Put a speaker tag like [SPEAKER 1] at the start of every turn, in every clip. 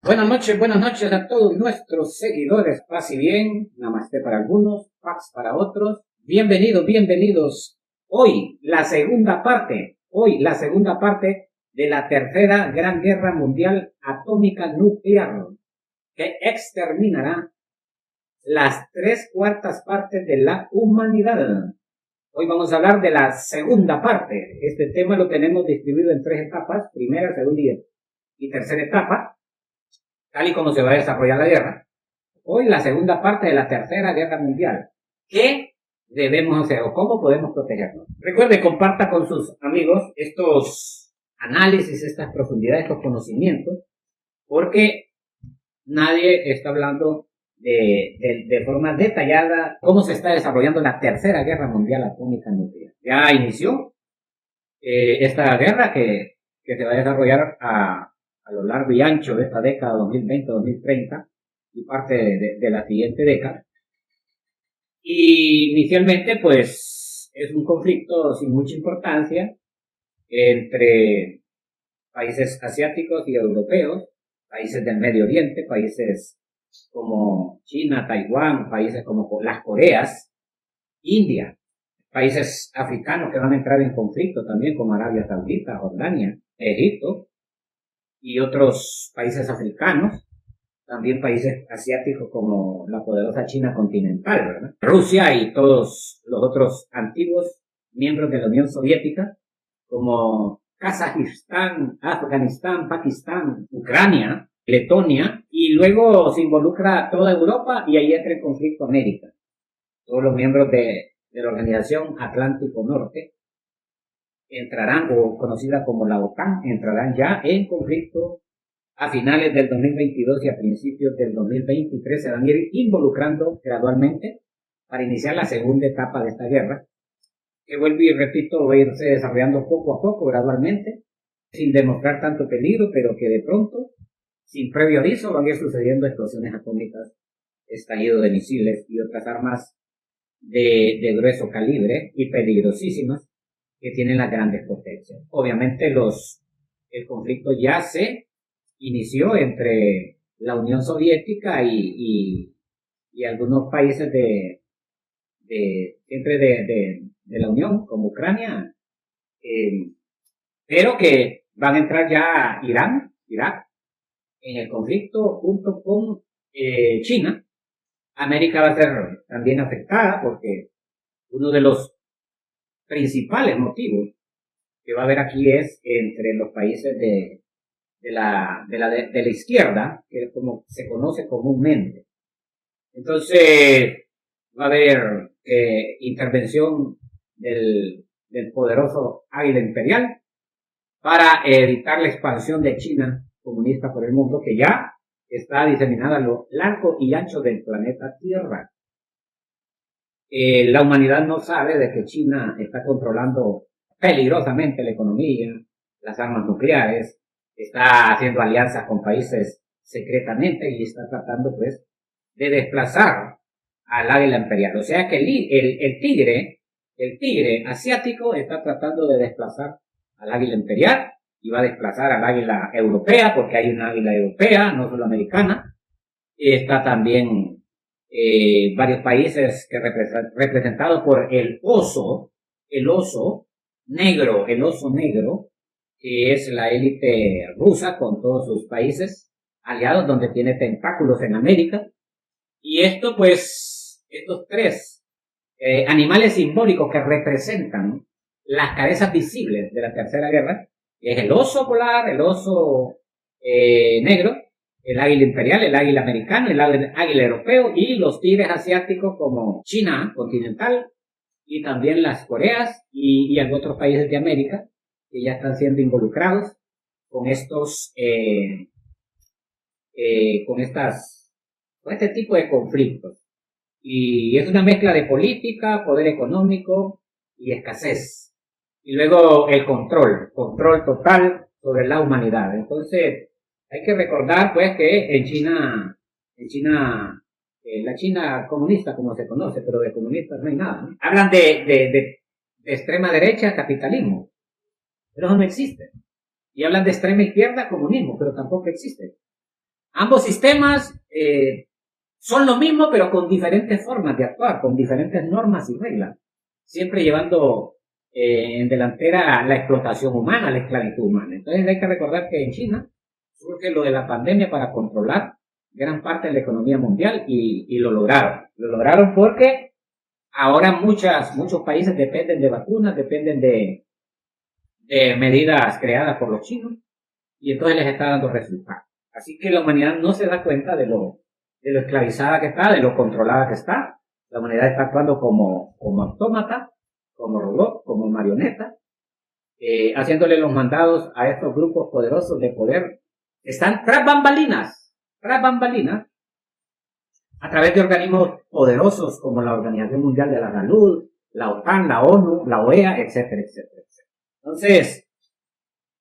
[SPEAKER 1] Buenas noches a todos nuestros seguidores. Paz y bien, namaste para algunos, paz para otros. Bienvenidos. Hoy la segunda parte de la tercera Gran Guerra Mundial Atómica Nuclear, que exterminará las 3/4 de la humanidad. Hoy vamos a hablar de la segunda parte. Este tema lo tenemos distribuido en 3 etapas, primera, segunda y tercera etapa, tal y como se va a desarrollar la guerra. Hoy la segunda parte de la tercera guerra mundial. ¿Qué debemos hacer o cómo podemos protegernos? Recuerde, comparta con sus amigos estos análisis, estas profundidades, estos conocimientos, porque nadie está hablando de forma detallada cómo se está desarrollando la tercera guerra mundial atómica nuclear. Ya inició esta guerra que se va a desarrollar a lo largo y ancho de esta década 2020-2030 y parte de la siguiente década. Y inicialmente, pues, es un conflicto sin mucha importancia entre países asiáticos y europeos, países del Medio Oriente, países como China, Taiwán, países como las Coreas, India, países africanos que van a entrar en conflicto también, como Arabia Saudita, Jordania, Egipto, y otros países africanos, también países asiáticos como la poderosa China continental, ¿verdad? Rusia y todos los otros antiguos miembros de la Unión Soviética, como Kazajistán, Afganistán, Pakistán, Ucrania, Letonia, y luego se involucra toda Europa y ahí entra en conflicto América. Todos los miembros de la Organización Atlántico Norte entrarán, o conocida como la OTAN, entrarán ya en conflicto a finales del 2022 y a principios del 2023. Se van a ir involucrando gradualmente para iniciar la segunda etapa de esta guerra, que vuelvo y repito, va a irse desarrollando poco a poco, gradualmente, sin demostrar tanto peligro, pero que de pronto, sin previo aviso, van a ir sucediendo explosiones atómicas, estallido de misiles y otras armas de grueso calibre y peligrosísimas que tienen las grandes potencias. Obviamente el conflicto ya se inició entre la Unión Soviética y algunos países siempre de la Unión, como Ucrania, pero que van a entrar ya Irak, en el conflicto junto con China. América va a ser también afectada porque uno de los principales motivos que va a haber aquí es entre los países de la izquierda, que es como se conoce comúnmente. Entonces va a haber intervención del poderoso águila imperial para evitar la expansión de China comunista por el mundo, que ya está diseminada a lo largo y ancho del planeta Tierra. La humanidad no sabe de que China está controlando peligrosamente la economía, las armas nucleares, está haciendo alianzas con países secretamente y está tratando, pues, de desplazar al águila imperial. O sea que el tigre asiático está tratando de desplazar al águila imperial y va a desplazar al águila europea, porque hay una águila europea, no solo americana. Está también varios países que representados por el oso negro, que es la élite rusa con todos sus países aliados, donde tiene tentáculos en América. Y esto, pues, estos tres animales simbólicos que representan las cabezas visibles de la tercera guerra, es el oso polar, el oso negro, el águila imperial, el águila americano, el águila europeo y los tigres asiáticos como China continental y también las Coreas y otros países de América que ya están siendo involucrados con con este tipo de conflictos. Y es una mezcla de política, poder económico y escasez. Y luego el control total sobre la humanidad. Entonces, hay que recordar, pues, que en China, la China comunista, como se conoce, pero de comunistas no hay nada, ¿no? Hablan de extrema derecha, capitalismo, pero eso no existe. Y hablan de extrema izquierda, comunismo, pero tampoco existe. Ambos sistemas son lo mismo, pero con diferentes formas de actuar, con diferentes normas y reglas, siempre llevando en delantera la explotación humana, la esclavitud humana. Entonces hay que recordar que en China surge lo de la pandemia para controlar gran parte de la economía mundial y lo lograron. Lo lograron porque ahora muchos países dependen de vacunas, dependen de medidas creadas por los chinos y entonces les está dando resultados. Así que la humanidad no se da cuenta de lo esclavizada que está, de lo controlada que está. La humanidad está actuando como autómata, como robot, como marioneta, haciéndole los mandados a estos grupos poderosos de poder que están tras bambalinas, a través de organismos poderosos como la Organización Mundial de la Salud, la OTAN, la ONU, la OEA, etcétera, etcétera, etcétera. Entonces,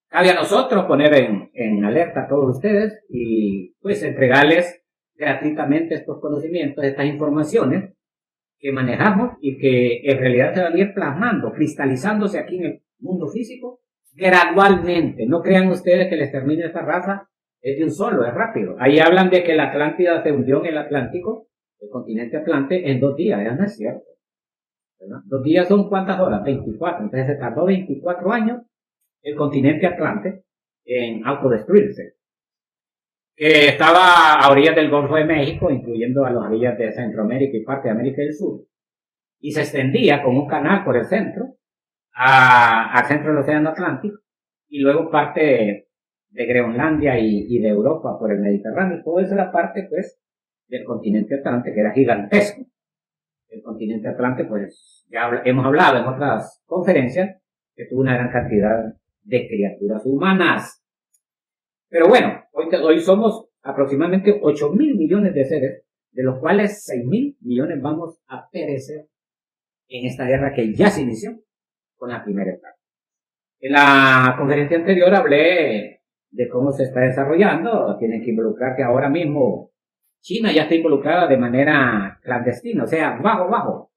[SPEAKER 1] cabe a nosotros poner en alerta a todos ustedes y pues entregarles gratuitamente estos conocimientos, estas informaciones que manejamos y que en realidad se van a ir plasmando, cristalizándose aquí en el mundo físico gradualmente. No crean ustedes que el exterminio de esta raza es de un solo, es rápido. Ahí hablan de que la Atlántida se hundió en el Atlántico, el continente Atlante, en 2 días. Eso no es cierto, ¿verdad? 2 días son ¿cuántas horas? 24. Entonces se tardó 24 años el continente Atlante en autodestruirse. Que estaba a orillas del Golfo de México, incluyendo a las orillas de Centroamérica y parte de América del Sur, y se extendía con un canal por el centro, al centro del Océano Atlántico, y luego parte de Groenlandia y de Europa por el Mediterráneo. Todo eso era parte, pues, del continente Atlante, que era gigantesco. El continente Atlante, pues, ya hemos hablado en otras conferencias, que tuvo una gran cantidad de criaturas humanas. Pero bueno, hoy somos aproximadamente 8.000 millones de seres, de los cuales 6.000 millones vamos a perecer en esta guerra que ya se inició con la primera etapa. En la conferencia anterior hablé de cómo se está desarrollando. Tienen que involucrarse ahora mismo. China ya está involucrada de manera clandestina, o sea, bajo,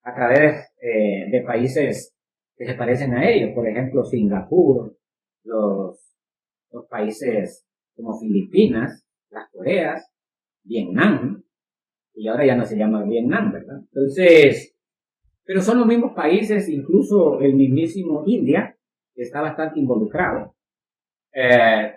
[SPEAKER 1] a través de países que se parecen a ellos, por ejemplo, Singapur, los países como Filipinas, las Coreas, Vietnam, y ahora ya no se llama Vietnam, ¿verdad? Entonces, pero son los mismos países, incluso el mismísimo India está bastante involucrado.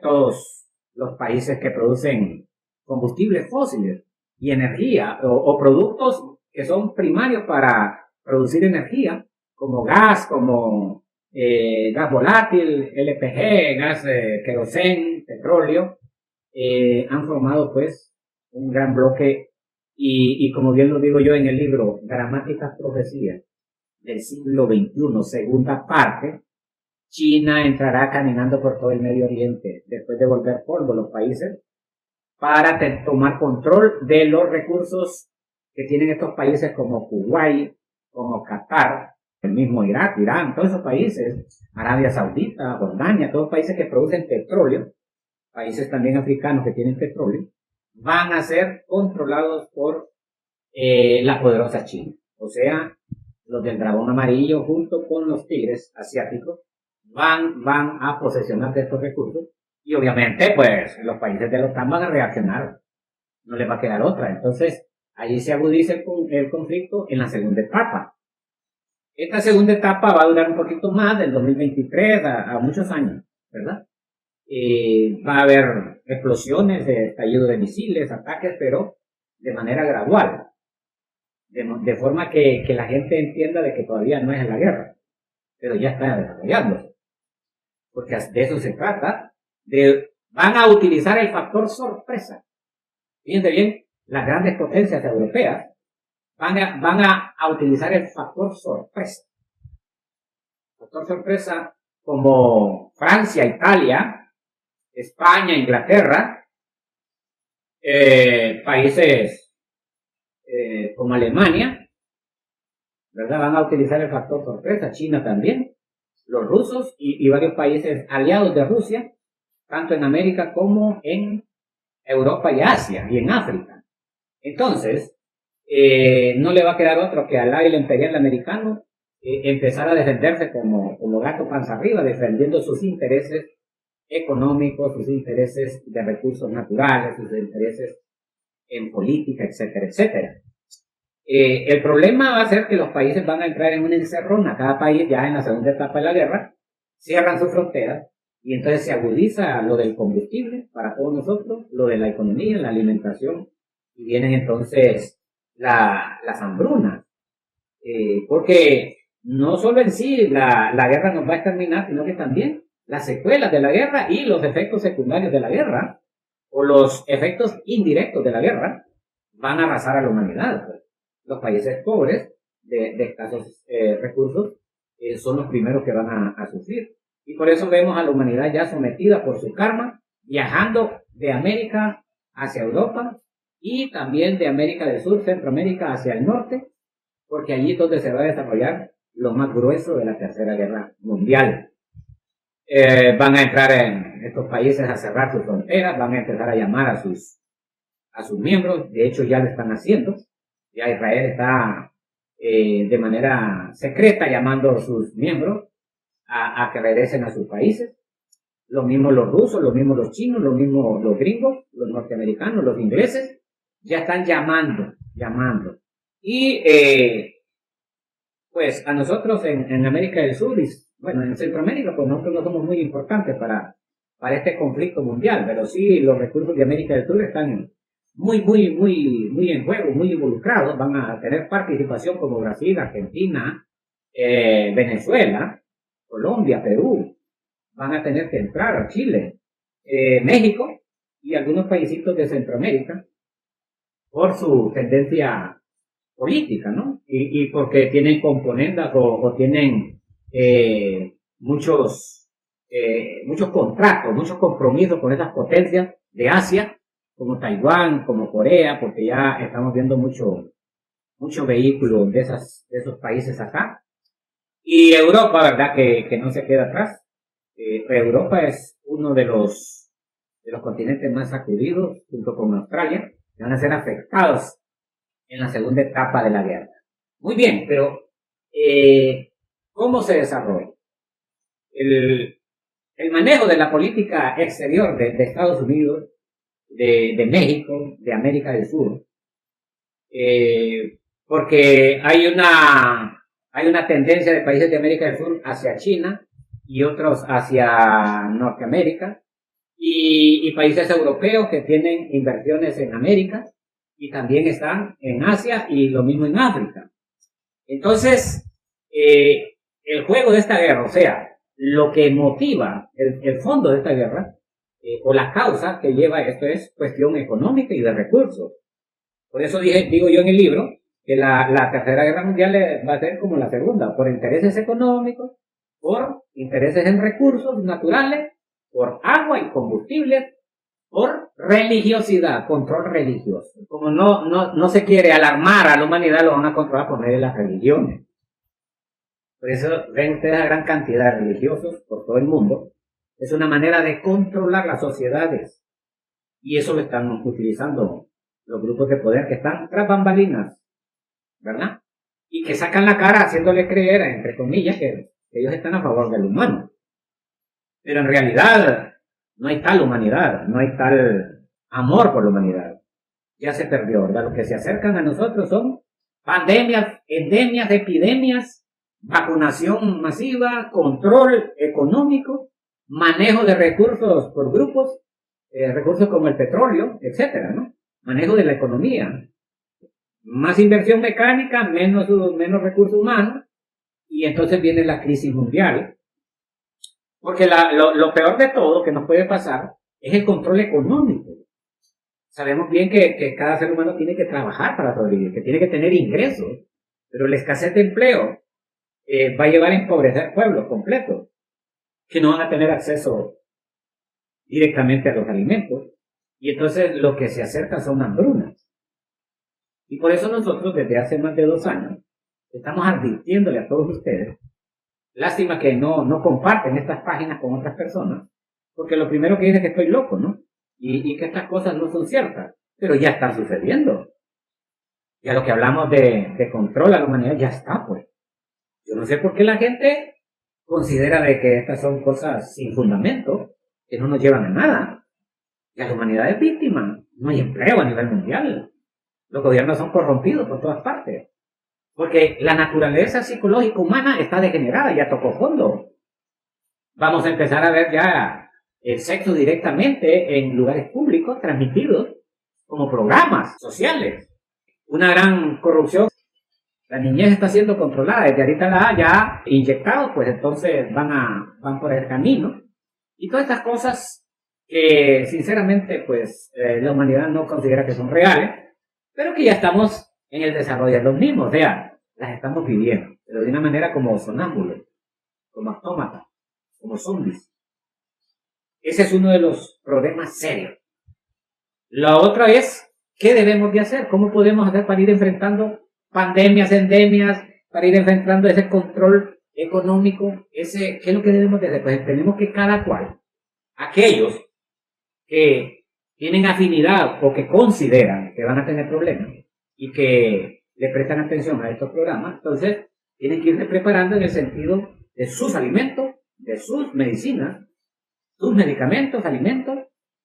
[SPEAKER 1] Todos los países que producen combustibles fósiles y energía o productos que son primarios para producir energía, como gas, como gas volátil, LPG, gas querosén, petróleo, han formado pues un gran bloque y como bien lo digo yo en el libro Dramáticas Profecías del siglo XXI, segunda parte, China entrará caminando por todo el Medio Oriente después de volver polvo los países para tomar control de los recursos que tienen estos países como Kuwait, como Qatar, el mismo Irak, Irán, todos esos países, Arabia Saudita, Jordania, todos países que producen petróleo, países también africanos que tienen petróleo, van a ser controlados por la poderosa China. O sea, los del dragón amarillo junto con los tigres asiáticos van a posesionar de estos recursos y obviamente pues los países de la OTAN van a reaccionar, no les va a quedar otra. Entonces allí se agudiza el conflicto en la segunda etapa. Esta segunda etapa va a durar un poquito más, del 2023 a muchos años, ¿verdad? Va a haber explosiones, estallido de misiles, ataques, pero de manera gradual, de forma que la gente entienda de que todavía no es la guerra, pero ya está desarrollándose, porque de eso se trata. Van a utilizar el factor sorpresa. Fíjense bien, las grandes potencias europeas van a utilizar el factor sorpresa. Factor sorpresa como Francia, Italia, España, Inglaterra, países como Alemania, ¿verdad? Van a utilizar el factor sorpresa, China también, los rusos y varios países aliados de Rusia, tanto en América como en Europa y Asia y en África. Entonces, no le va a quedar otro que al águila imperial americano empezar a defenderse como gato panza arriba, defendiendo sus intereses económicos, sus intereses de recursos naturales, sus intereses en política, etcétera, etcétera. El problema va a ser que los países van a entrar en una encerrona. Cada país ya en la segunda etapa de la guerra cierran sus fronteras y entonces se agudiza lo del combustible para todos nosotros, lo de la economía, la alimentación, y vienen entonces las hambrunas. Porque no solo en sí la guerra nos va a exterminar, sino que también las secuelas de la guerra y los efectos secundarios de la guerra, o los efectos indirectos de la guerra, van a arrasar a la humanidad. Pues. Los países pobres, de escasos recursos, son los primeros que van a sufrir. Y por eso vemos a la humanidad ya sometida por su karma, viajando de América hacia Europa y también de América del Sur, Centroamérica hacia el norte, porque allí es donde se va a desarrollar lo más grueso de la Tercera Guerra Mundial. Van a entrar en estos países a cerrar sus fronteras, van a empezar a llamar a sus miembros, de hecho ya lo están haciendo, ya Israel está de manera secreta llamando a sus miembros a que regresen a sus países, lo mismo los rusos, lo mismo los chinos, lo mismo los gringos, los norteamericanos, los ingleses, ya están llamando, y pues a nosotros en América del Sur, y bueno, en Centroamérica, pues nosotros no somos muy importantes para este conflicto mundial, pero sí los recursos de América del Sur están muy en juego, muy involucrados, van a tener participación como Brasil, Argentina, Venezuela, Colombia, Perú, van a tener que entrar a Chile, México y algunos paísitos de Centroamérica por su tendencia política, ¿no? Y porque tienen componendas o tienen muchos contratos, muchos compromisos con esas potencias de Asia, como Taiwán, como Corea, porque ya estamos viendo mucho vehículo de esos países acá. Y Europa, ¿verdad? Que no se queda atrás. Europa es uno de los continentes más sacudidos, junto con Australia, que van a ser afectados en la segunda etapa de la guerra. Muy bien, pero ¿cómo se desarrolla? El manejo de la política exterior de Estados Unidos, de México, de América del Sur, porque hay una tendencia de países de América del Sur hacia China y otros hacia Norteamérica, y países europeos que tienen inversiones en América y también están en Asia y lo mismo en África. Entonces, el juego de esta guerra, o sea, lo que motiva el fondo de esta guerra, o la causa que lleva esto, es cuestión económica y de recursos. Por eso digo yo en el libro que la Tercera Guerra Mundial va a ser como la segunda, por intereses económicos, por intereses en recursos naturales, por agua y combustible, por religiosidad, control religioso. Como no se quiere alarmar a la humanidad, lo van a controlar por medio de las religiones. Por eso ven ustedes la gran cantidad de religiosos por todo el mundo. Es una manera de controlar las sociedades. Y eso lo están utilizando los grupos de poder que están tras bambalinas, ¿verdad? Y que sacan la cara haciéndole creer, entre comillas, que ellos están a favor del humano. Pero en realidad no hay tal humanidad, no hay tal amor por la humanidad. Ya se perdió, ¿verdad? Lo que se acercan a nosotros son pandemias, endemias, epidemias, vacunación masiva, control económico, manejo de recursos por grupos, recursos como el petróleo, etcétera, ¿no? Manejo de la economía. Más inversión mecánica, menos recursos humanos, y entonces viene la crisis mundial. Porque lo peor de todo que nos puede pasar es el control económico. Sabemos bien que cada ser humano tiene que trabajar para sobrevivir, que tiene que tener ingresos, pero la escasez de empleo va a llevar a empobrecer pueblos completos, que no van a tener acceso directamente a los alimentos, y entonces lo que se acerca son hambrunas. Y por eso nosotros desde hace más de 2 años estamos advirtiéndole a todos ustedes. Lástima que no comparten estas páginas con otras personas, porque lo primero que dicen es que estoy loco, ¿no? Y que estas cosas no son ciertas, pero ya están sucediendo. Ya lo que hablamos de control a la humanidad ya está, pues. Yo no sé por qué la gente considera de que estas son cosas sin fundamento, que no nos llevan a nada. Y a la humanidad es víctima. No hay empleo a nivel mundial. Los gobiernos son corrompidos por todas partes. Porque la naturaleza psicológica humana está degenerada, ya tocó fondo. Vamos a empezar a ver ya el sexo directamente en lugares públicos transmitidos como programas sociales. Una gran corrupción. La niñez está siendo controlada, desde ahorita la ya inyectado, pues entonces van por el camino. Y todas estas cosas que sinceramente pues la humanidad no considera que son reales, pero que ya estamos en el desarrollo de los mismos, o sea, las estamos viviendo, pero de una manera como sonámbulos, como autómatas, como zombies. Ese es uno de los problemas serios. La otra es, ¿qué debemos de hacer? ¿Cómo podemos hacer para ir enfrentando pandemias, endemias, para ir enfrentando ese control económico? ¿Qué es lo que debemos de hacer? Pues tenemos que cada cual, aquellos que tienen afinidad o que consideran que van a tener problemas y que le prestan atención a estos programas, entonces tienen que irse preparando en el sentido de sus alimentos, de sus medicinas, sus medicamentos, alimentos,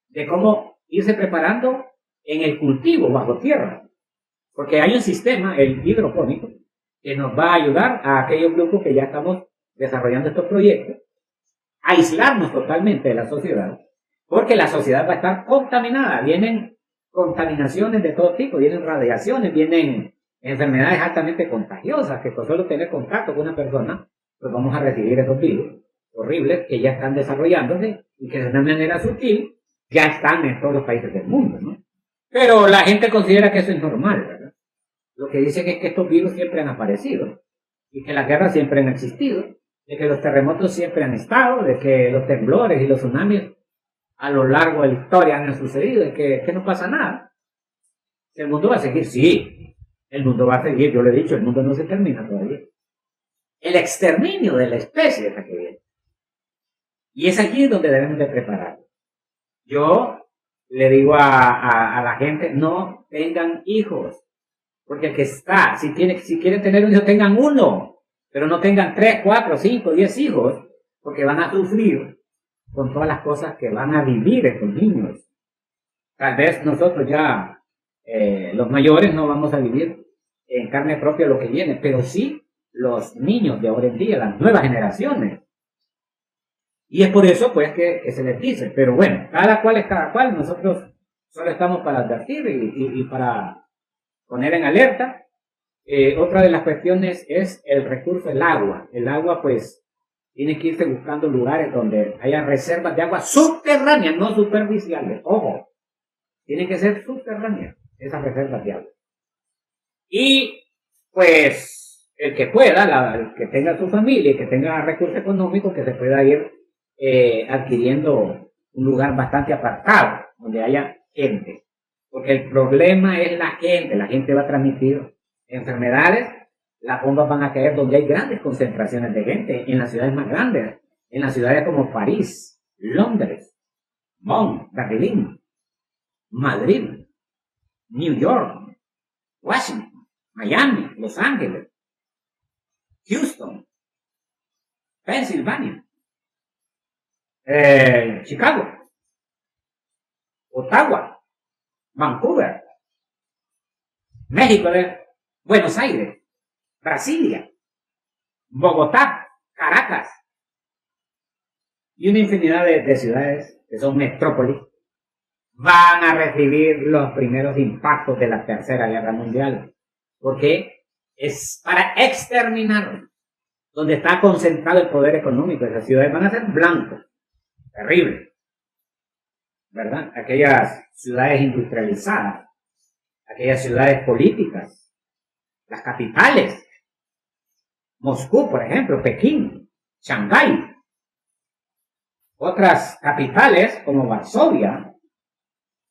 [SPEAKER 1] de cómo irse preparando en el cultivo bajo tierra. Porque hay un sistema, el hidropónico, que nos va a ayudar a aquellos grupos que ya estamos desarrollando estos proyectos, a aislarnos totalmente de la sociedad, porque la sociedad va a estar contaminada. Vienen contaminaciones de todo tipo, vienen radiaciones, vienen enfermedades altamente contagiosas, que por solo tener contacto con una persona, pues vamos a recibir esos virus horribles que ya están desarrollándose y que de una manera sutil ya están en todos los países del mundo, ¿no? Pero la gente considera que eso es normal, ¿verdad? Lo que dicen es que estos virus siempre han aparecido y que las guerras siempre han existido, de que los terremotos siempre han estado, de que los temblores y los tsunamis a lo largo de la historia han sucedido, de que no pasa nada. El mundo va a seguir, sí, el mundo va a seguir, yo le he dicho, el mundo no se termina todavía. El exterminio de la especie es la que viene. Y es aquí donde debemos de preparar. Yo le digo a la gente, no tengan hijos. Porque el que está, si quieren tener un hijo, tengan uno. Pero no tengan 3, 4, 5, 10 hijos. Porque van a sufrir con todas las cosas que van a vivir estos niños. Tal vez nosotros ya, los mayores, no vamos a vivir en carne propia lo que viene. Pero sí los niños de ahora en día, las nuevas generaciones. Y es por eso, pues, que se les dice. Pero bueno, cada cual es cada cual. Nosotros solo estamos para advertir y para poner en alerta. Otra de las cuestiones es el recurso del agua. El agua, pues, tiene que irse buscando lugares donde haya reservas de agua subterráneas, no superficiales. Ojo, tienen que ser subterráneas esas reservas de agua. Y, pues, el que pueda, el que tenga su familia y que tenga recursos económicos, que se pueda ir adquiriendo un lugar bastante apartado, donde haya gente. Porque el problema es la gente va a transmitir enfermedades, las bombas van a caer donde hay grandes concentraciones de gente, en las ciudades más grandes, en las ciudades como París, Londres, Bonn, Berlín, Madrid, New York, Washington, Miami, Los Ángeles, Houston, Pensilvania, Chicago, Ottawa, Vancouver, México, Buenos Aires, Brasilia, Bogotá, Caracas y una infinidad de ciudades que son metrópolis van a recibir los primeros impactos de la Tercera Guerra Mundial, porque es para exterminar donde está concentrado el poder económico. Esas ciudades van a ser blancos. Terrible, ¿verdad? Aquellas ciudades industrializadas, aquellas ciudades políticas, las capitales, Moscú, por ejemplo, Pekín, Shanghái, otras capitales como Varsovia,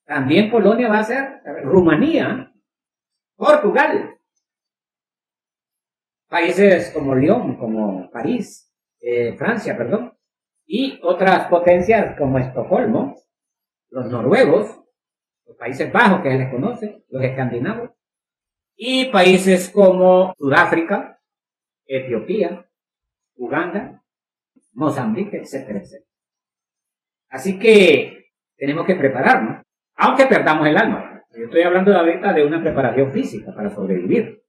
[SPEAKER 1] también Polonia va a ser, Rumanía, Portugal, países como Lyon, como París, Francia, perdón, y otras potencias como Estocolmo, los noruegos, los Países Bajos que se les conoce, los escandinavos, y países como Sudáfrica, Etiopía, Uganda, Mozambique, etcétera, etcétera. Así que tenemos que prepararnos, aunque perdamos el alma. Yo estoy hablando ahorita de una preparación física para sobrevivir.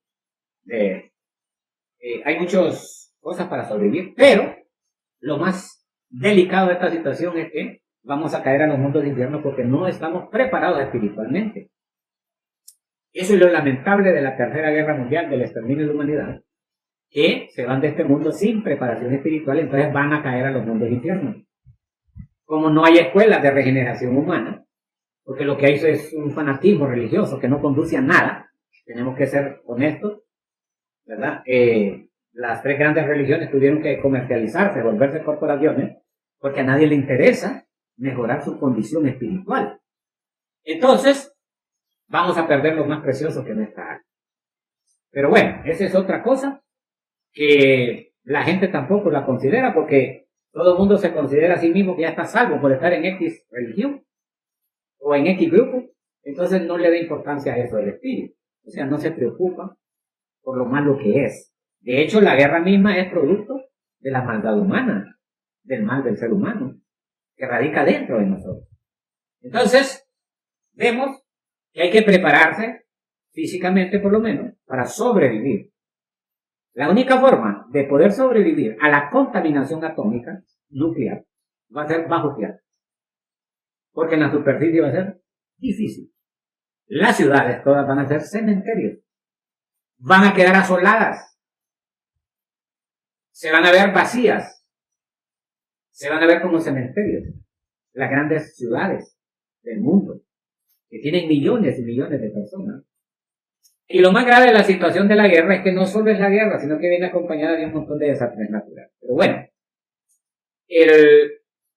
[SPEAKER 1] Hay muchas cosas para sobrevivir, pero lo más delicado de esta situación es que vamos a caer a los mundos de infierno porque no estamos preparados espiritualmente. Eso es lo lamentable de la Tercera Guerra Mundial, del exterminio de la humanidad, que se van de este mundo sin preparación espiritual, entonces van a caer a los mundos de infierno. Como no hay escuelas de regeneración humana, porque lo que hay es un fanatismo religioso que no conduce a nada, tenemos que ser honestos, ¿verdad? Las tres grandes religiones tuvieron que comercializarse, volverse corporaciones, porque a nadie le interesa mejorar su condición espiritual. Entonces, vamos a perder lo más precioso que no está. Pero bueno, esa es otra cosa que la gente tampoco la considera, porque todo el mundo se considera a sí mismo que ya está salvo por estar en X religión o en X grupo, entonces no le da importancia a eso del espíritu. O sea, no se preocupa por lo malo que es. De hecho, la guerra misma es producto de la maldad humana, del mal del ser humano, que radica dentro de nosotros. Entonces, vemos que hay que prepararse físicamente, por lo menos, para sobrevivir. La única forma de poder sobrevivir a la contaminación atómica nuclear va a ser bajo tierra, porque en la superficie va a ser difícil. Las ciudades todas van a ser cementerios, van a quedar asoladas, se van a ver vacías, se van a ver como cementerios. Las grandes ciudades del mundo, que tienen millones y millones de personas. Y lo más grave de la situación de la guerra es que no solo es la guerra, sino que viene acompañada de un montón de desastres naturales. Pero bueno,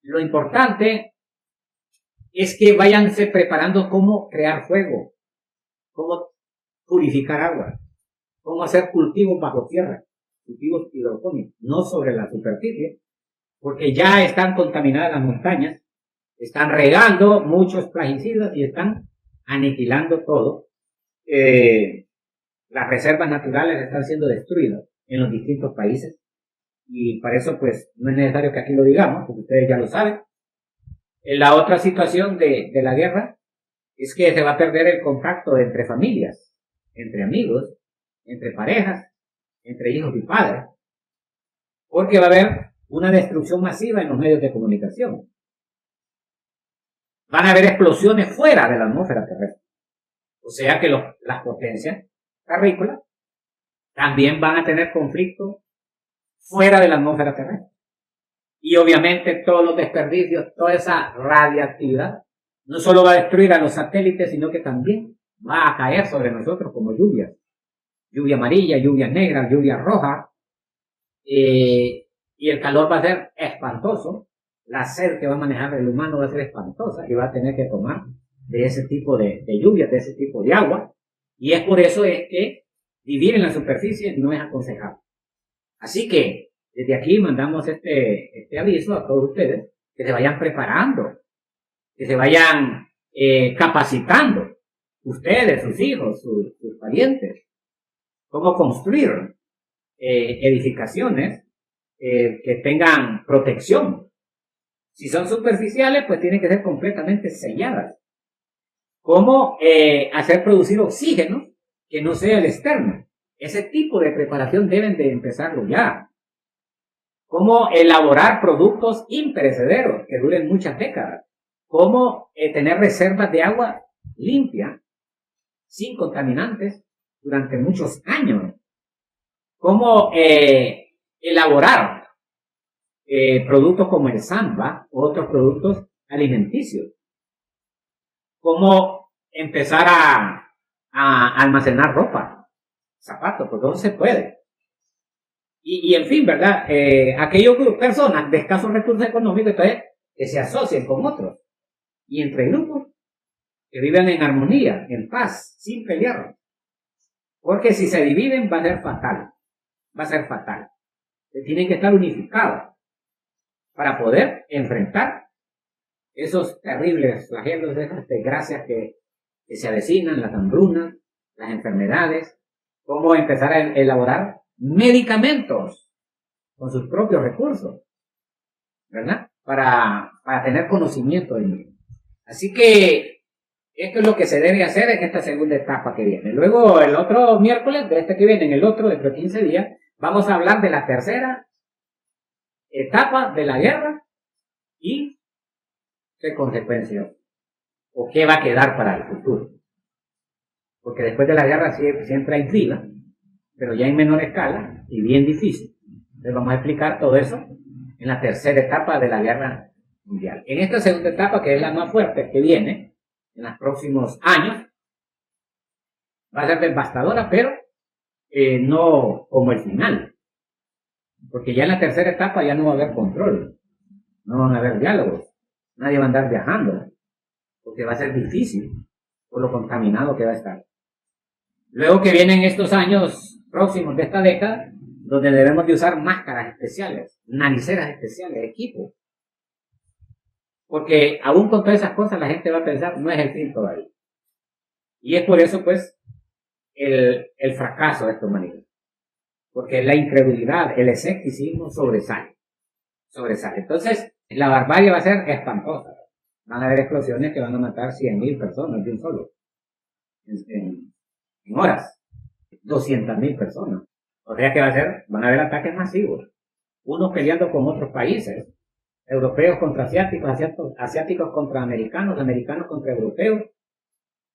[SPEAKER 1] lo importante es que váyanse preparando cómo crear fuego, cómo purificar agua, cómo hacer cultivos bajo tierra, cultivos hidropónicos, no sobre la superficie, porque ya están contaminadas las montañas, están regando muchos plaguicidas y están aniquilando todo. Las reservas naturales están siendo destruidas en los distintos países y para eso pues no es necesario que aquí lo digamos, porque ustedes ya lo saben. La otra situación de la guerra es que se va a perder el contacto entre familias, entre amigos, entre parejas, entre hijos y padres, porque va a haber una destrucción masiva en los medios de comunicación. Van a haber explosiones fuera de la atmósfera terrestre. O sea que las potencias terrícolas también van a tener conflictos fuera de la atmósfera terrestre. Y obviamente todos los desperdicios, toda esa radiactividad, no solo va a destruir a los satélites, sino que también va a caer sobre nosotros como lluvias. Lluvia amarilla, lluvia negra, lluvia roja. Y el calor va a ser espantoso. La sed que va a manejar el humano va a ser espantosa y va a tener que tomar de ese tipo de lluvias, de ese tipo de agua. Y es por eso es que vivir en la superficie no es aconsejable. Así que desde aquí mandamos este aviso a todos ustedes, que se vayan preparando, que se vayan capacitando, ustedes, sus hijos, sus parientes, cómo construir edificaciones que tengan protección. Si son superficiales, pues tienen que ser completamente selladas. Cómo hacer producir oxígeno que no sea el externo. Ese tipo de preparación deben de empezarlo ya. Cómo elaborar productos imperecederos que duren muchas décadas. Cómo tener reservas de agua limpia, sin contaminantes, durante muchos años. Cómo elaborar productos como el samba u otros productos alimenticios. Cómo empezar a almacenar ropa, zapatos, porque no se puede. Y en fin, ¿verdad? Aquellas personas de escasos recursos económicos, entonces, que se asocien con otros. Y entre grupos, que vivan en armonía, en paz, sin pelear. Porque si se dividen va a ser fatal. Va a ser fatal. Tienen que estar unificados para poder enfrentar esos terribles flagelos, esas desgracias que se avecinan, las hambrunas, las enfermedades, cómo empezar a elaborar medicamentos con sus propios recursos, ¿verdad? para tener conocimiento de mí. Así que esto es lo que se debe hacer en esta segunda etapa que viene. Luego, el otro miércoles, de este que viene, en el otro, dentro de 15 días, vamos a hablar de la tercera etapa de la guerra y qué consecuencias o qué va a quedar para el futuro. Porque después de la guerra siempre hay vida, pero ya en menor escala y bien difícil. Entonces vamos a explicar todo eso en la tercera etapa de la guerra mundial. En esta segunda etapa, que es la más fuerte que viene en los próximos años, va a ser devastadora, pero no como el final. Porque ya en la tercera etapa ya no va a haber control, no van a haber diálogos, nadie va a andar viajando, porque va a ser difícil por lo contaminado que va a estar. Luego que vienen estos años próximos de esta década, donde debemos de usar máscaras especiales, nariceras especiales, equipo. Porque aún con todas esas cosas la gente va a pensar, no es el fin todavía. Y es por eso, pues, el fracaso de esta humanidad. Porque la incredulidad, el escepticismo sobresale. Entonces, la barbarie va a ser espantosa. Van a haber explosiones que van a matar 100.000 personas de un solo. En horas. 200.000 personas. O sea que van a haber ataques masivos. Unos peleando con otros países. Europeos contra asiáticos, asiáticos contra americanos, americanos contra europeos,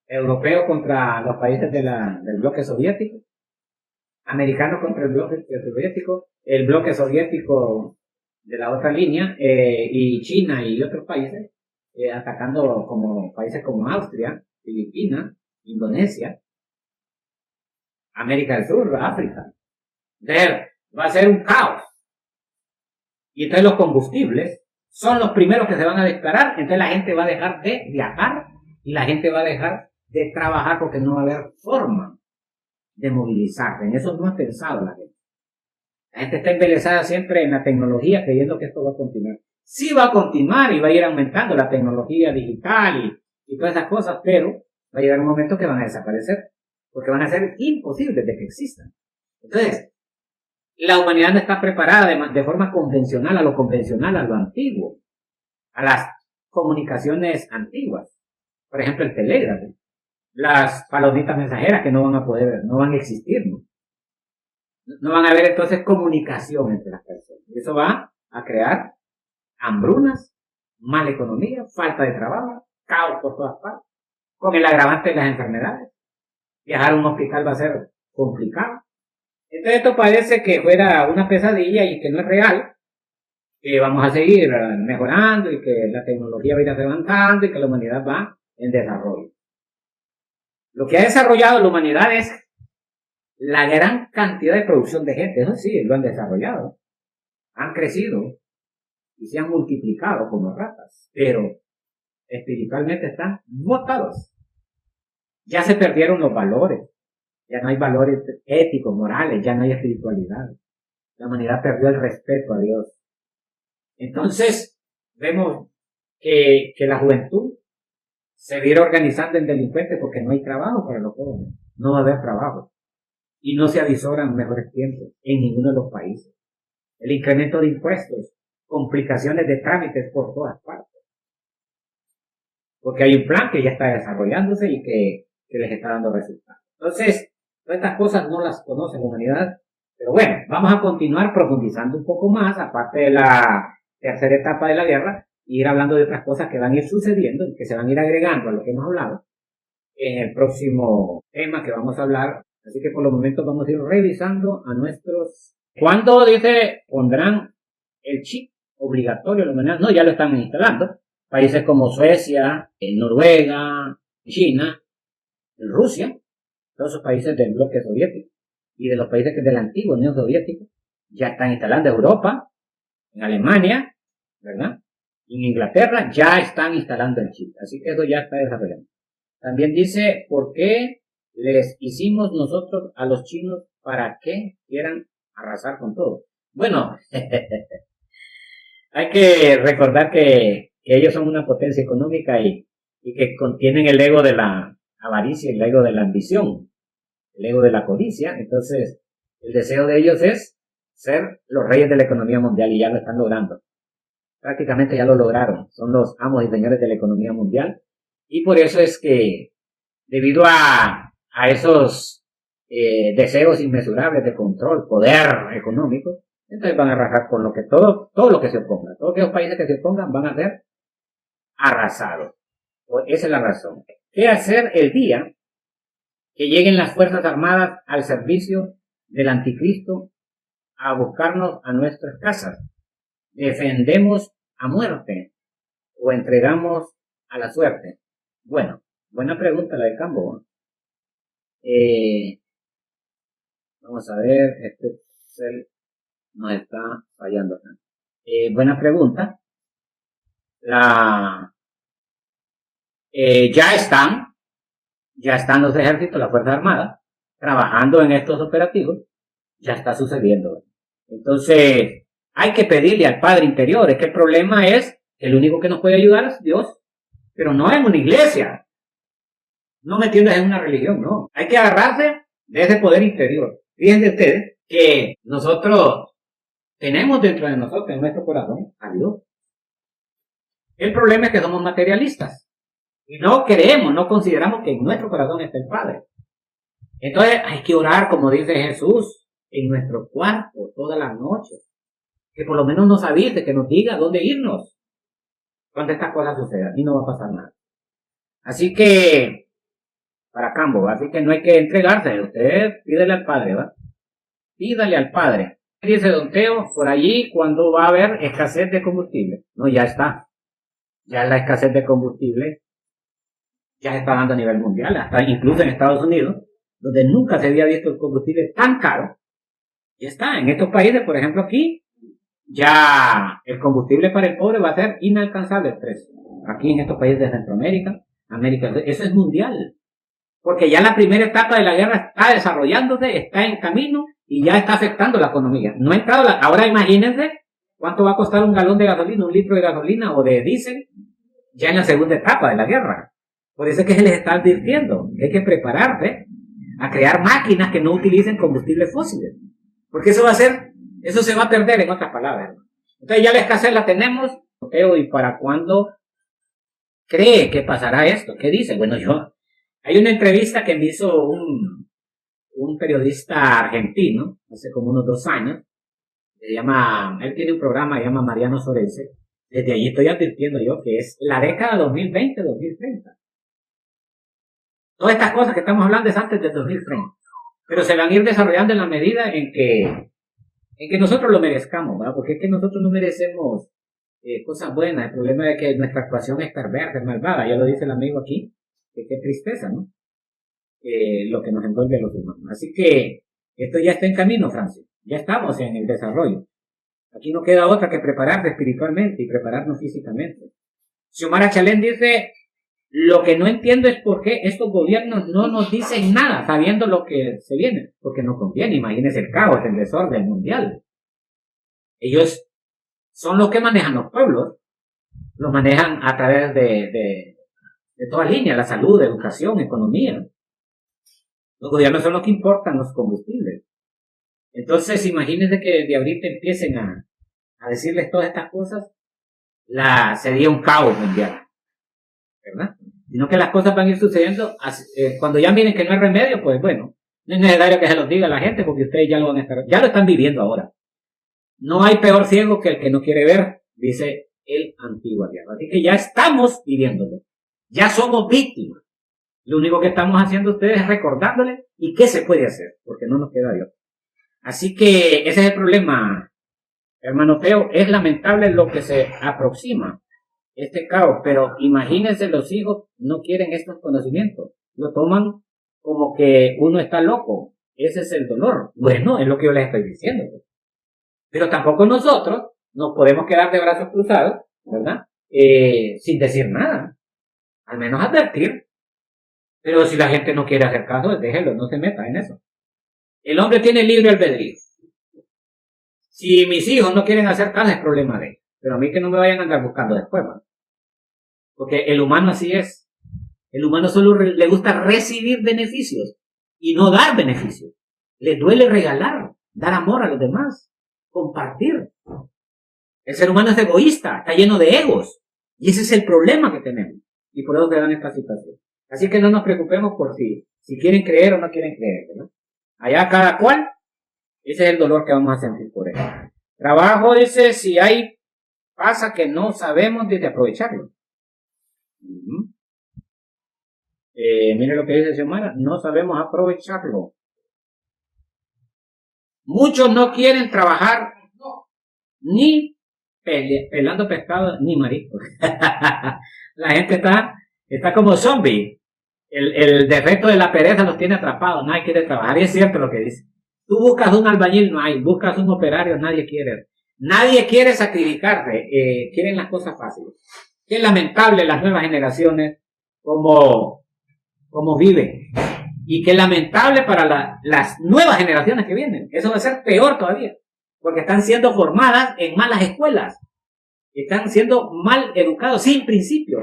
[SPEAKER 1] europeos contra los países del bloque soviético, americanos contra el bloque soviético de la otra línea, y China y otros países, atacando como países como Austria, Filipinas, Indonesia, América del Sur, África. Va a ser un caos. Y entonces los combustibles son los primeros que se van a declarar, entonces la gente va a dejar de viajar y la gente va a dejar de trabajar porque no va a haber forma de movilizarse. En eso no ha pensado la gente. La gente está embelesada siempre en la tecnología creyendo que esto va a continuar. Sí va a continuar y va a ir aumentando la tecnología digital y todas esas cosas, pero va a llegar un momento que van a desaparecer porque van a ser imposibles de que existan. Entonces, la humanidad no está preparada de forma convencional, a lo antiguo, a las comunicaciones antiguas. Por ejemplo, el telégrafo, las palomitas mensajeras que no van a existir, ¿no? No van a haber entonces comunicación entre las personas. Y eso va a crear hambrunas, mala economía, falta de trabajo, caos por todas partes, con el agravante de las enfermedades. Viajar a un hospital va a ser complicado. Entonces esto parece que fuera una pesadilla y que no es real, que vamos a seguir mejorando y que la tecnología va a ir avanzando y que la humanidad va en desarrollo. Lo que ha desarrollado la humanidad es la gran cantidad de producción de gente, eso sí, lo han desarrollado. Han crecido y se han multiplicado como ratas, pero espiritualmente están botados. Ya se perdieron los valores. Ya no hay valores éticos, morales, ya no hay espiritualidad. La humanidad perdió el respeto a Dios. Entonces, vemos que la juventud se viene organizando en delincuentes porque no hay trabajo para los jóvenes. No va a haber trabajo. Y no se avisoran mejores tiempos en ninguno de los países. El incremento de impuestos, complicaciones de trámites por todas partes. Porque hay un plan que ya está desarrollándose y que les está dando resultados. Entonces, todas estas cosas no las conoce la humanidad, pero bueno, vamos a continuar profundizando un poco más, aparte de la tercera etapa de la guerra, e ir hablando de otras cosas que van a ir sucediendo y que se van a ir agregando a lo que hemos hablado en el próximo tema que vamos a hablar. Así que por los momentos vamos a ir revisando a nuestros... ¿Cuándo, dice, pondrán el chip obligatorio a la humanidad? No, ya lo están instalando. Países como Suecia, Noruega, China, Rusia, todos esos países del bloque soviético y de los países de la antigua Unión Soviética ya están instalando. Europa, en Alemania, ¿verdad? En Inglaterra ya están instalando el chip, así que eso ya está desarrollando. También dice, ¿por qué les hicimos nosotros a los chinos para que quieran arrasar con todo? Bueno, hay que recordar que ellos son una potencia económica y que contienen el ego de la avaricia, el ego de la ambición, el ego de la codicia. Entonces, el deseo de ellos es ser los reyes de la economía mundial y ya lo están logrando. prácticamente ya lo lograron. Son los amos y señores de la economía mundial. Y por eso es que, debido a esos deseos inmesurables de control, poder económico, entonces van a arrasar con lo que todo lo que se oponga. Todos aquellos países que se opongan van a ser arrasados. Pues esa es la razón. ¿Qué hacer el día que lleguen las Fuerzas Armadas al servicio del anticristo a buscarnos a nuestras casas? ¿Defendemos a muerte o entregamos a la suerte? Bueno, buena pregunta la de Cambo. Vamos a ver, este cel nos está fallando acá. Buena pregunta. Ya están los ejércitos, las Fuerzas Armadas, trabajando en estos operativos. Ya está sucediendo. Entonces, hay que pedirle al Padre Interior. Es que el problema es que el único que nos puede ayudar es Dios, pero no en una iglesia, no metiéndose en una religión, no. Hay que agarrarse de ese poder interior. Fíjense ustedes que nosotros tenemos dentro de nosotros, en nuestro corazón, a Dios. El problema es que somos materialistas y no creemos, no consideramos que en nuestro corazón está el Padre. Entonces hay que orar, como dice Jesús, en nuestro cuarto todas las noches. Que por lo menos nos avise, que nos diga dónde irnos cuando estas cosas sucedan, y no va a pasar nada. Así que, para Cambo, así que no hay que entregarse. Usted pídele al Padre, ¿va? Pídale al Padre. Dice Don Teo, por allí, cuando va a haber escasez de combustible. No, ya está. Ya la escasez de combustible ya se está dando a nivel mundial, hasta incluso en Estados Unidos, donde nunca se había visto el combustible tan caro. Ya está. En estos países, por ejemplo aquí, ya el combustible para el pobre va a ser inalcanzable el precio. Aquí en estos países de Centroamérica, América, eso es mundial. Porque ya la primera etapa de la guerra está desarrollándose, está en camino y ya está afectando la economía. No ha entrado ahora imagínense cuánto va a costar un galón de gasolina, un litro de gasolina o de diésel ya en la segunda etapa de la guerra. Por eso es que se les está advirtiendo que hay que prepararse a crear máquinas que no utilicen combustibles fósiles. Porque eso se va a perder, en otras palabras. Entonces ya la escasez la tenemos, ¿y para cuándo cree que pasará esto? ¿Qué dice? Bueno, hay una entrevista que me hizo un periodista argentino, hace como unos 2 años, él tiene un programa, se llama Mariano Sorense. Desde allí estoy advirtiendo yo que es la década 2020-2030. Todas estas cosas que estamos hablando es antes del 2030, pero se van a ir desarrollando en la medida en que nosotros lo merezcamos, ¿verdad? Porque es que nosotros no merecemos cosas buenas. El problema es que nuestra actuación es perversa, es malvada. Ya lo dice el amigo aquí, que qué tristeza, ¿no? Lo que nos envuelve a los humanos. Así que esto ya está en camino, Francis. Ya estamos en el desarrollo. Aquí no queda otra que prepararse espiritualmente y prepararnos físicamente. Xiomara Chalén dice, lo que no entiendo es por qué estos gobiernos no nos dicen nada, sabiendo lo que se viene. Porque no conviene, imagínense el caos, el desorden mundial. Ellos son los que manejan los pueblos, los manejan a través de toda línea, la salud, educación, economía. Los gobiernos son los que importan los combustibles. Entonces, imagínense que de ahorita empiecen a decirles todas estas cosas, sería un caos mundial, ¿verdad? Sino que las cosas van a ir sucediendo, cuando ya miren que no hay remedio, pues bueno, no es necesario que se los diga a la gente, porque ustedes ya lo están viviendo ahora. No hay peor ciego que el que no quiere ver, dice el antiguo diablo. Así que ya estamos viviéndolo. Ya somos víctimas. Lo único que estamos haciendo ustedes es recordándole y qué se puede hacer, porque no nos queda Dios. Así que ese es el problema, hermano Teo. Es lamentable lo que se aproxima, este caos, pero imagínense, los hijos no quieren estos conocimientos. Lo toman como que uno está loco. Ese es el dolor. Bueno, es lo que yo les estoy diciendo. Pero tampoco nosotros nos podemos quedar de brazos cruzados, ¿verdad? Sin decir nada. Al menos advertir. Pero si la gente no quiere hacer caso, déjelo, no se meta en eso. El hombre tiene libre albedrío. Si mis hijos no quieren hacer caso, es problema de ellos. Pero a mí que no me vayan a andar buscando después, ¿no? Porque el humano así es. El humano solo le gusta recibir beneficios y no dar beneficios. Le duele regalar, dar amor a los demás, compartir. El ser humano es egoísta, está lleno de egos. Y ese es el problema que tenemos. Y por eso se dan esta situación. Así que no nos preocupemos por si quieren creer o no quieren creer, ¿no? Allá cada cual, ese es el dolor que vamos a sentir por él. Trabajo, dice, si hay, pasa que no sabemos desde aprovecharlo. Mire lo que dice Xiomara, no sabemos aprovecharlo. Muchos no quieren trabajar ni pelando pescado ni mariscos. La gente está como zombie. El defecto de la pereza los tiene atrapados, nadie quiere trabajar. Y es cierto lo que dice. Tú buscas un albañil, no hay. Buscas un operario, nadie quiere. Nadie quiere sacrificarse. Quieren las cosas fáciles. Qué lamentable las nuevas generaciones como viven. Y qué lamentable para las nuevas generaciones que vienen. Eso va a ser peor todavía. Porque están siendo formadas en malas escuelas. Están siendo mal educados, sin principios,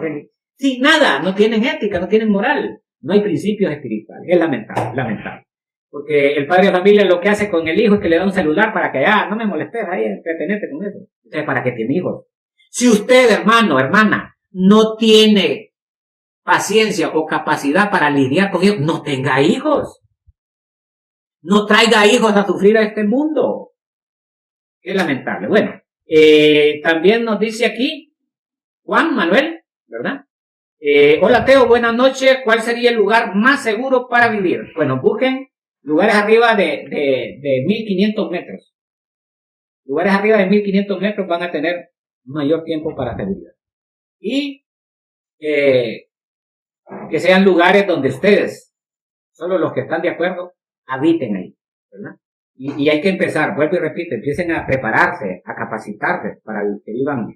[SPEAKER 1] sin nada. No tienen ética, no tienen moral. No hay principios espirituales. Es lamentable. Porque el padre de familia lo que hace con el hijo es que le da un celular para que, no me molestes ahí, entretenerte con eso. Entonces, ¿para qué tiene hijos? Si usted, hermano, hermana, no tiene paciencia o capacidad para lidiar con ellos, no tenga hijos. No traiga hijos a sufrir a este mundo. Es lamentable. Bueno, también nos dice aquí Juan Manuel, ¿verdad? Hola Teo, buenas noches. ¿Cuál sería el lugar más seguro para vivir? Bueno, busquen lugares arriba de 1500 metros. Lugares arriba de 1500 metros van a tener mayor tiempo para seguridad. Y que sean lugares donde ustedes, solo los que están de acuerdo, habiten ahí, ¿verdad? Y hay que empezar, vuelvo y repito, empiecen a prepararse, a capacitarse para que vivan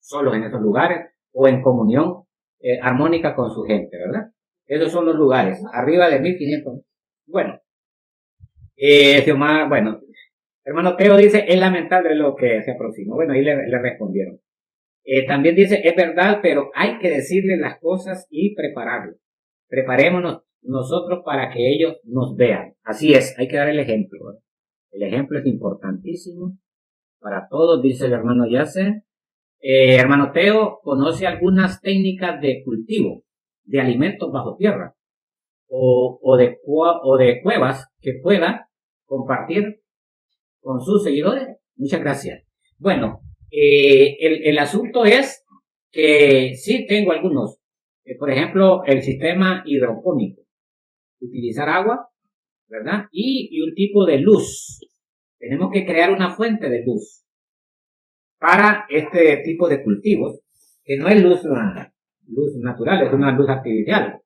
[SPEAKER 1] solos en esos lugares o en comunión armónica con su gente, ¿verdad? Esos son los lugares, arriba de 1500. Bueno, hermano Teo dice, es lamentable lo que se aproxima. Bueno, ahí le respondieron. También dice, es verdad, pero hay que decirle las cosas y prepararlo. Preparémonos nosotros para que ellos nos vean. Así es, hay que dar el ejemplo, ¿verdad? El ejemplo es importantísimo para todos, dice el hermano Yasser. Hermano Teo, ¿conoce algunas técnicas de cultivo de alimentos bajo tierra o de cuevas que pueda compartir con sus seguidores? Muchas gracias. Bueno, el asunto es que sí tengo algunos. Por ejemplo, el sistema hidropónico. Utilizar agua, ¿verdad? Y un tipo de luz. Tenemos que crear una fuente de luz para este tipo de cultivos, que no es luz natural, es una luz artificial,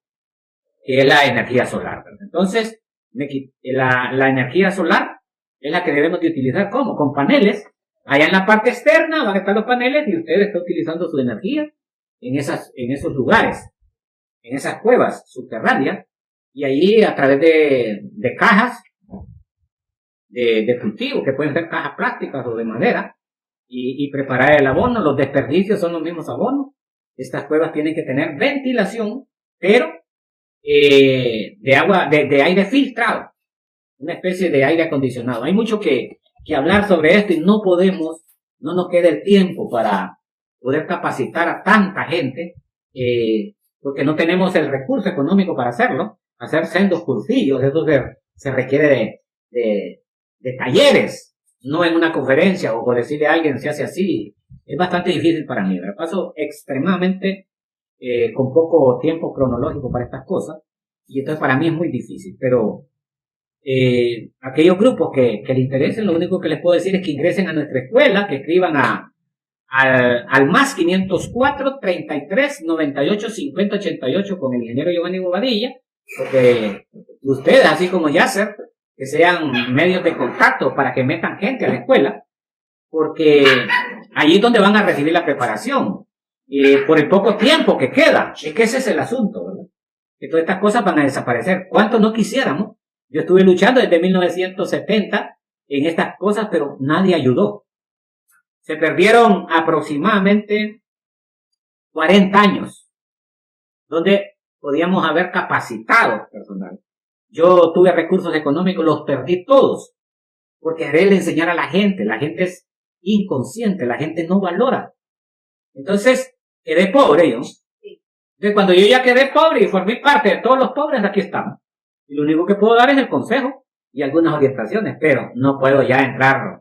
[SPEAKER 1] que es la energía solar, ¿verdad? Entonces, la energía solar es la que debemos de utilizar. ¿Cómo? Con paneles. Allá en la parte externa van a estar los paneles y usted está utilizando su energía en esos lugares, en esas cuevas subterráneas, y ahí a través de cajas de cultivo, que pueden ser cajas plásticas o de madera, y preparar el abono. Los desperdicios son los mismos abonos. Estas cuevas tienen que tener ventilación, pero de agua, de aire filtrado, una especie de aire acondicionado. Hay mucho que hablar sobre esto y no nos queda el tiempo para poder capacitar a tanta gente, porque no tenemos el recurso económico para hacerlo. Hacer sendos cursillos, eso se requiere de talleres, no en una conferencia o decirle a alguien se hace así. Es bastante difícil para mí. Me paso extremadamente con poco tiempo cronológico para estas cosas, y entonces para mí es muy difícil. Pero aquellos grupos que les interesen, lo único que les puedo decir es que ingresen a nuestra escuela, que escriban al más 504 33 98 50 88 con el ingeniero Giovanni Bobadilla, porque ustedes, así como Yasser, que sean medios de contacto para que metan gente a la escuela, porque allí es donde van a recibir la preparación, por el poco tiempo que queda. Es que ese es el asunto, ¿verdad? Que todas estas cosas van a desaparecer. ¿Cuánto no quisiéramos? Yo estuve luchando desde 1970 en estas cosas, pero nadie ayudó. Se perdieron aproximadamente 40 años, donde podíamos haber capacitado personal. Yo tuve recursos económicos, los perdí todos, porque querer enseñar a la gente es inconsciente, la gente no valora. Entonces, quedé pobre yo. Entonces, cuando yo ya quedé pobre y formé parte de todos los pobres, aquí estamos. Y lo único que puedo dar es el consejo y algunas orientaciones, pero no puedo ya entrar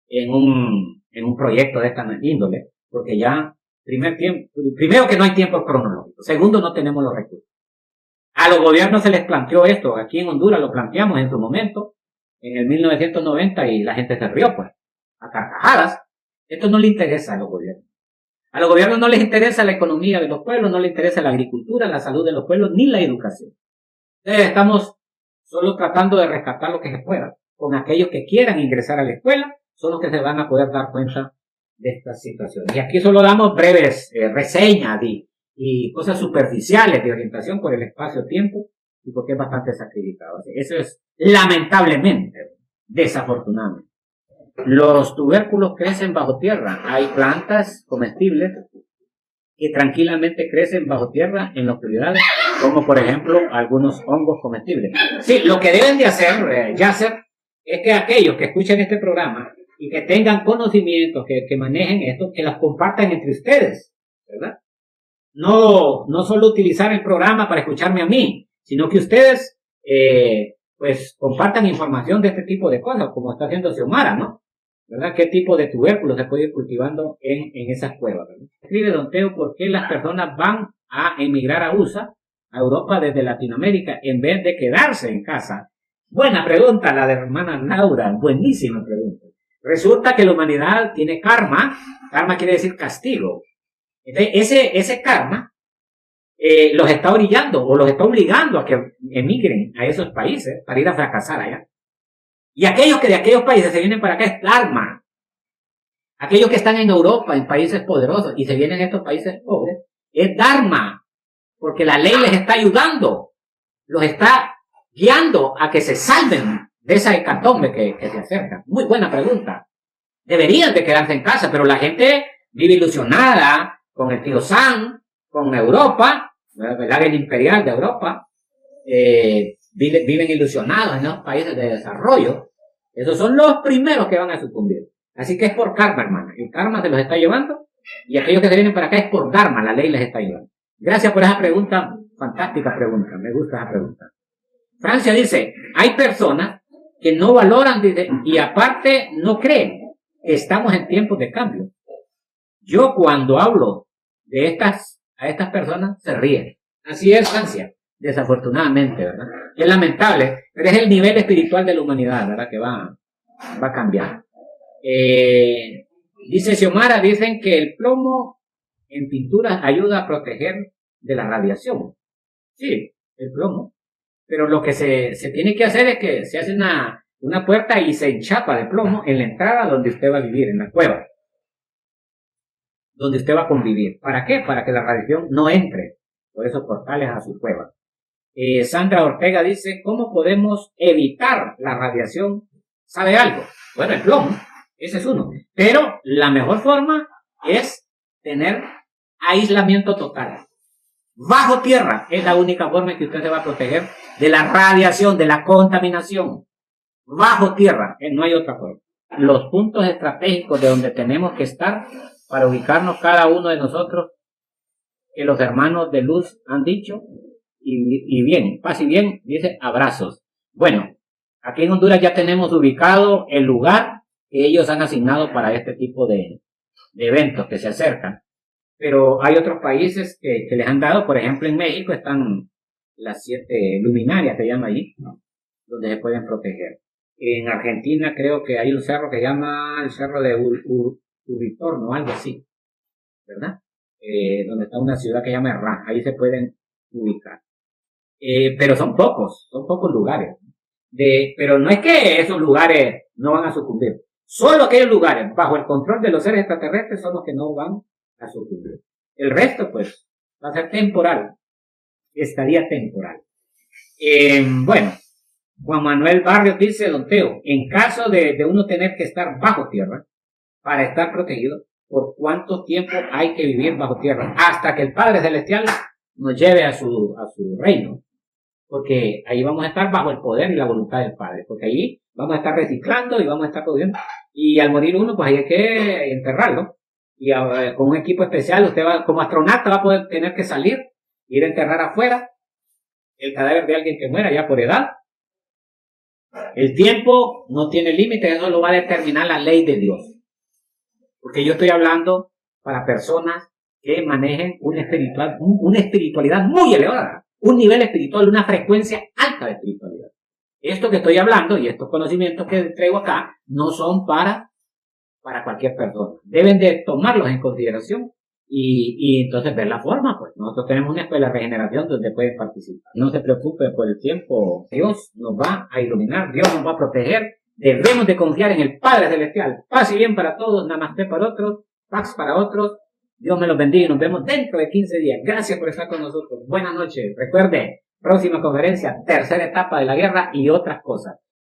[SPEAKER 1] en un proyecto de esta índole, porque ya, primero que no hay tiempo cronológico, segundo no tenemos los recursos. A los gobiernos se les planteó esto, aquí en Honduras lo planteamos en su momento, en el 1990, y la gente se rió, pues, a carcajadas. Esto no le interesa a los gobiernos. A los gobiernos no les interesa la economía de los pueblos, no les interesa la agricultura, la salud de los pueblos, ni la educación. Entonces estamos solo tratando de rescatar lo que se pueda. Con aquellos que quieran ingresar a la escuela, son los que se van a poder dar cuenta de estas situaciones. Y aquí solo damos breves reseñas y cosas superficiales de orientación por el espacio-tiempo y porque es bastante sacrificado. Eso es lamentablemente, desafortunadamente. Los tubérculos crecen bajo tierra. Hay plantas comestibles que tranquilamente crecen bajo tierra en la oscuridad, como por ejemplo algunos hongos comestibles. Sí, lo que deben de hacer, Yasser, es que aquellos que escuchen este programa y que tengan conocimientos, que manejen esto, que las compartan entre ustedes, ¿verdad? No solo utilizar el programa para escucharme a mí, sino que ustedes, pues, compartan información de este tipo de cosas, como está haciendo Xiomara, ¿no? ¿Verdad? ¿Qué tipo de tubérculos se puede ir cultivando en esas cuevas? ¿Verdad? Escribe Don Teo, ¿por qué las personas van a emigrar a USA, a Europa desde Latinoamérica, en vez de quedarse en casa? Buena pregunta la de hermana Laura, buenísima pregunta. Resulta que la humanidad tiene karma, karma quiere decir castigo. Entonces, ese karma los está orillando o los está obligando a que emigren a esos países para ir a fracasar allá. Y aquellos que de aquellos países se vienen para acá es dharma. Aquellos que están en Europa, en países poderosos, y se vienen a estos países pobres, es dharma. Porque la ley les está ayudando, los está guiando a que se salven de esa hecatombe que se acerca. Muy buena pregunta. Deberían de quedarse en casa, pero la gente vive ilusionada con el tío Sam, con Europa, el área imperial de Europa, viven ilusionados en los países de desarrollo. Esos son los primeros que van a sucumbir. Así que es por karma, hermano. El karma se los está llevando y aquellos que se vienen para acá es por dharma, la ley les está llevando. Gracias por esa pregunta, fantástica pregunta, me gusta esa pregunta. Francia dice, hay personas que no valoran, dice, y aparte no creen que estamos en tiempos de cambio. Yo cuando hablo de a estas personas se ríen. Así es Francia, desafortunadamente, ¿verdad? Es lamentable, pero es el nivel espiritual de la humanidad, ¿verdad? Que va a cambiar. Dice Xiomara, dicen que el plomo en pinturas ayuda a proteger de la radiación. Sí, el plomo. Pero lo que se tiene que hacer es que se hace una puerta y se enchapa de plomo en la entrada donde usted va a vivir, en la cueva. Donde usted va a convivir. ¿Para qué? Para que la radiación no entre por esos portales a su cueva. Sandra Ortega dice, ¿cómo podemos evitar la radiación? ¿Sabe algo? Bueno, el plomo, ese es uno. Pero la mejor forma es tener aislamiento total. Bajo tierra es la única forma en que usted se va a proteger de la radiación, de la contaminación. Bajo tierra, no hay otra forma. Los puntos estratégicos de donde tenemos que estar para ubicarnos cada uno de nosotros, que los hermanos de luz han dicho, y bien, paz y bien, dice abrazos. Bueno, aquí en Honduras ya tenemos ubicado el lugar que ellos han asignado para este tipo de eventos que se acercan. Pero hay otros países que les han dado, por ejemplo en México están las 7 luminarias, se llama allí, ¿no? Donde se pueden proteger. En Argentina creo que hay un cerro que se llama el cerro de Uritorno, algo así, ¿verdad? Donde está una ciudad que se llama Herrán, ahí se pueden ubicar. Pero son pocos lugares. Pero no es que esos lugares no van a sucumbir. Solo aquellos lugares bajo el control de los seres extraterrestres son los que no van a sucumbir. El resto, pues, va a ser temporal. Estaría temporal. Bueno, Juan Manuel Barrios dice, Don Teo, en caso de uno tener que estar bajo tierra para estar protegido, ¿por cuánto tiempo hay que vivir bajo tierra? Hasta que el Padre Celestial nos lleve a su reino. Porque ahí vamos a estar bajo el poder y la voluntad del Padre. Porque allí vamos a estar reciclando y vamos a estar produciendo. Y al morir uno, pues hay que enterrarlo. Y con un equipo especial, usted va, como astronauta, va a poder tener que salir, ir a enterrar afuera el cadáver de alguien que muera ya por edad. El tiempo no tiene límite, eso lo va a determinar la ley de Dios. Porque yo estoy hablando para personas que manejen una espiritualidad muy elevada, un nivel espiritual, una frecuencia alta de espiritualidad. Esto que estoy hablando y estos conocimientos que traigo acá no son para cualquier persona. Deben de tomarlos en consideración y entonces ver la forma. Pues nosotros tenemos una escuela de regeneración donde pueden participar. No se preocupe por el tiempo. Dios nos va a iluminar, Dios nos va a proteger. Debemos de confiar en el Padre Celestial. Paz y bien para todos, namaste para otros, paz para otros. Dios me los bendiga y nos vemos dentro de 15 días. Gracias por estar con nosotros. Buenas noches. Recuerde, próxima conferencia, tercera etapa de la guerra y otras cosas.